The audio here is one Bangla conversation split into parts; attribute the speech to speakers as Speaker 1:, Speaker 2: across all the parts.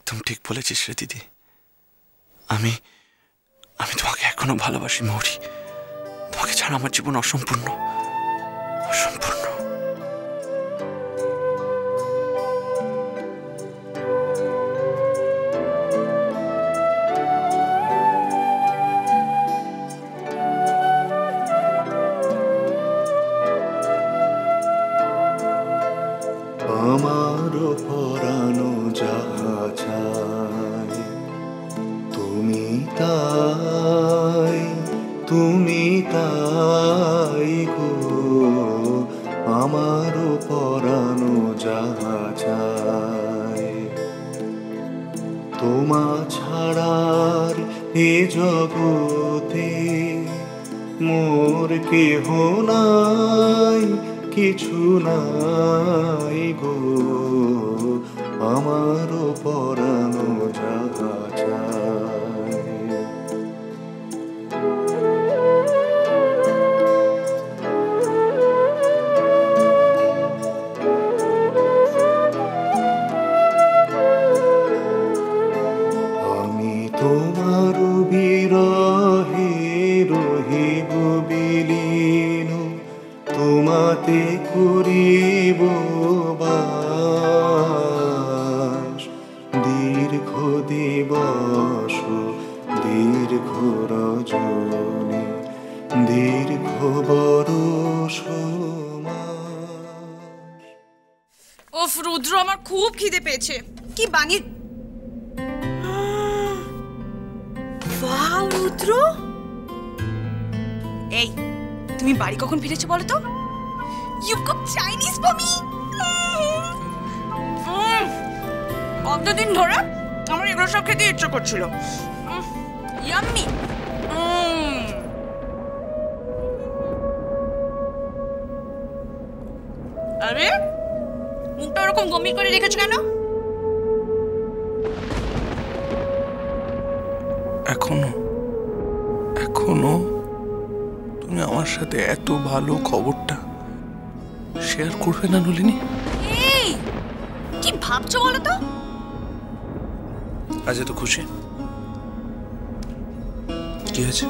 Speaker 1: একদম ঠিক বলেছিস রে দিদি। আমি আমি তোমাকে এখনো ভালোবাসি মৌরি। তোমাকে ছাড়া আমার জীবন অসম্পূর্ণ, অসম্পূর্ণ।
Speaker 2: আমারও পরানো যাহা চাই তুমি তাই, তুমি তাই গো। আমারও পরানো যাহা চাই তোমা ছাড়ার এ জগতে মোর কেহ নাই, কিছু নাই গো। আমারও পরানো যাহা চাই। আমি তোমার বিরহে রহিব বিলীন, তোমাতে করিব বাস। দীর্ঘ দিবস দীর্ঘ রজনী, দীর্ঘ বরষ মাস।
Speaker 3: ওফ রুদ্র, আমার খুব খিদে পেয়েছে। কি বানিয়ে ওয়াও রুদ্র, এই তুমি বাড়ি কখন ফিরেছো বলো তো? You cook Chinese for me. কতদিন ধরে আমার এগুলো সব খেতে ইচ্ছে করছিল। ইয়াম্মি। আরে মুখটা ওরকম গম্ভীর করে রেখেছো কেন?
Speaker 1: এখনো এখনো তুমি আমার সাথে এত ভালো খবরটা শেয়ার করবে না নলিনী?
Speaker 3: এই কি ভাবছো বলো তো?
Speaker 1: আজ এত খুশি কি হয়েছে?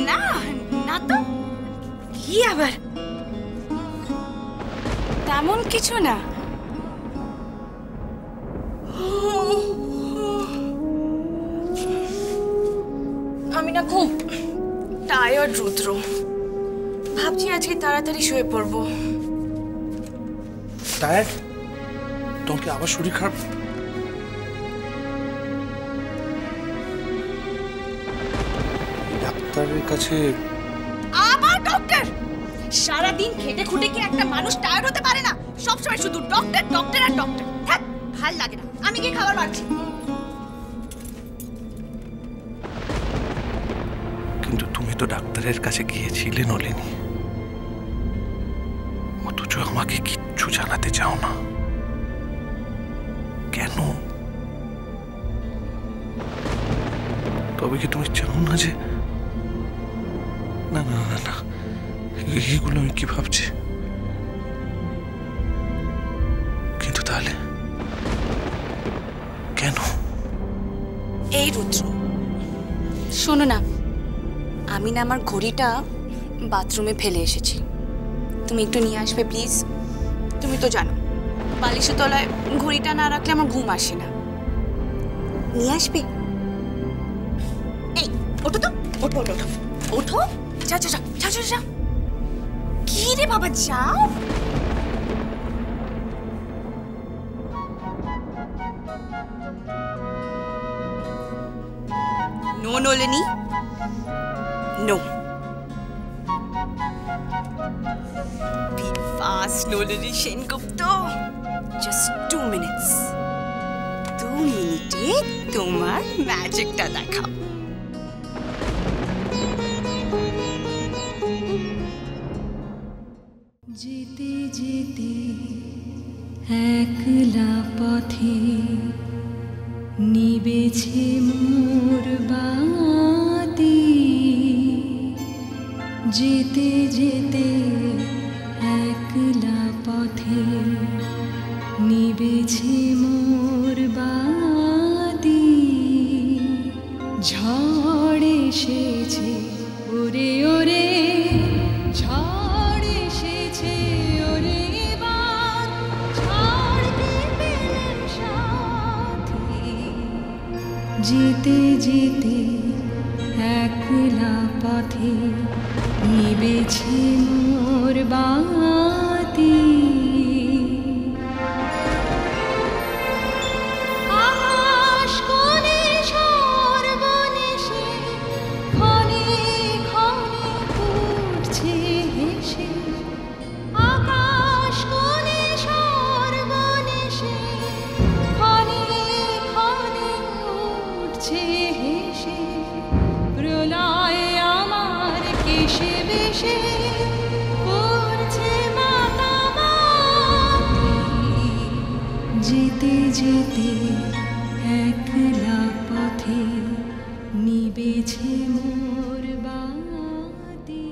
Speaker 3: না না তো, কি আবার তেমন কিছু না। আমি না খুব টায়ার্ড রুদ্র, ভাবছি আজকে তাড়াতাড়ি শুয়ে পড়বো।
Speaker 1: টায়ার্ড? তোমার কি আবার শরীর খারাপ? ডাক্তারের কাছে?
Speaker 3: আবার ডক্টর? সারাদিন খেটে খুঁটে কি একটা মানুষ টায়ার্ড হতে পারে না? সবসময় শুধু ডক্টর ডক্টর আর ডক্টর। হ্যাঁ, ভাল লাগে না। আমি কি খাবার বাড়ছি?
Speaker 1: কিন্তু তুমি তো ডাক্তারের কাছে গিয়েছিলে নলিনী, অথচ আমাকে কিচ্ছু জানাতে চাও না কেন? তবে কি তুমি চাও না যে? না না না না, এইগুলো আমি কি ভাবছি? কিন্তু তাহলে কেন?
Speaker 3: এই রুদ্র শোনো না, আমি না আমার ঘড়িটা বাথরুমে ফেলে এসেছি, তুমি একটু নিয়ে আসবে প্লিজ? তুমি তো জানো বালিশের তলায় ঘড়িটা না রাখলে আমার ঘুম আসে না। নিয়ে আসবে? এই ওঠো তো, ওঠো ওঠো ওঠো ওঠো, যা যা যা যা যা যা। কি রে বাবা, যাও। No Nalini, no. Be fast, Nalini Sengupta. Just 2 minutes. 2 মিনিটে তোমার ম্যাজিকটা দেখাও।
Speaker 4: যেতে যেতে একলা পথে নিবেছে মোর বাতি, যেতে যেতে একলা পথে নিবেছে মোর এসেছে ওরে ওরে ঝড় এসেছে ওরে এবার ঝড়কে পেলাম সাথী যেতে যেতে একলা পথে নিবেছে মোর বাতি আকাশ কোণে সর্বনেশে ক্ষণে ক্ষণে উঠছে হেসে আকাশ কোণে সর্বনেশে ক্ষণে ক্ষণে উঠছে হেসে প্রলয় আমার কেশে বেশে পড়ছে মাতামাতি যেতে যেতে একলা পথে নিবেছে মোর বাতি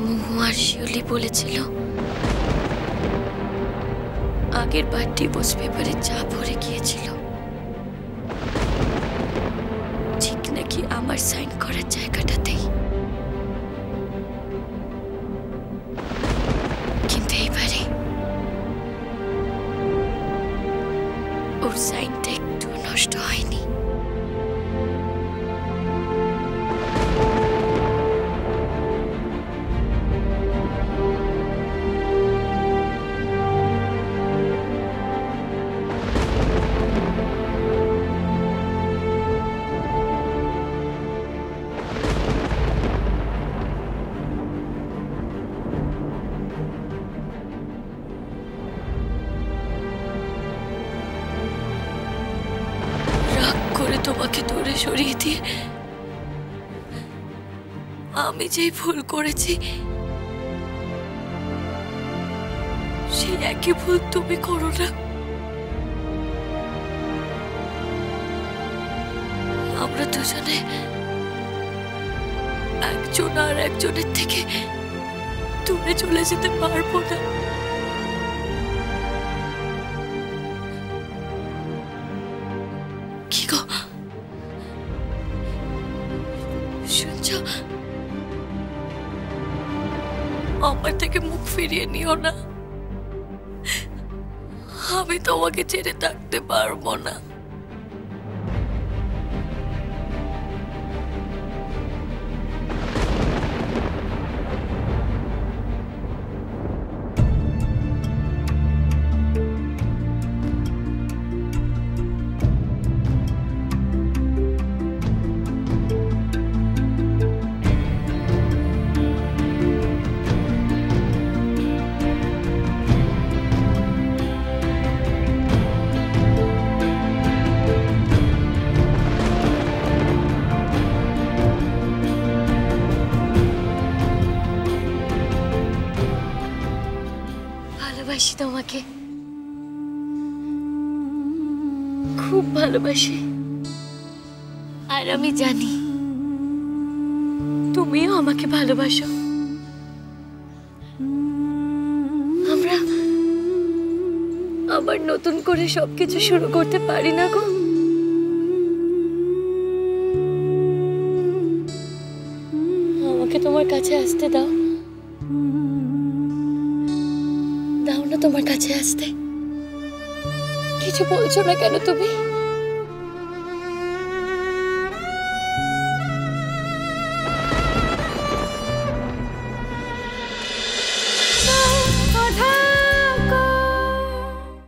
Speaker 5: মহুয়ার শিউলি বলেছিল আগের বার ডিভোর্স পেপারে যা ভরে গিয়েছিল ঠিক নাকি আমার সাইন করার জায়গাটাতেই। কিন্তু এইবারে ওর সাইনটা একটু নষ্ট হয়নি। তোমাকে দূরে সরিয়ে দিয়ে আমি যেই ভুল করেছি সেই একই ভুল তুমি করো না। আমরা দুজনে একজন আর একজনের থেকে দূরে চলে যেতে পারবো না। কি গো শুনছ? আমার থেকে মুখ ফিরিয়ে নিও না, আমি তোমাকে ছেড়ে থাকতে পারবো না। ভালোবাসি তোমাকে, খুব ভালোবাসি। আর আমি জানি তুমিও আমাকে ভালোবাসো। আমরা আবার নতুন করে সবকিছু শুরু করতে পারি না গো? আমাকে তোমার কাছে আসতে দাও, দাও না তোমার কাছে আসতে। কিছু বলছো না কেন তুমি?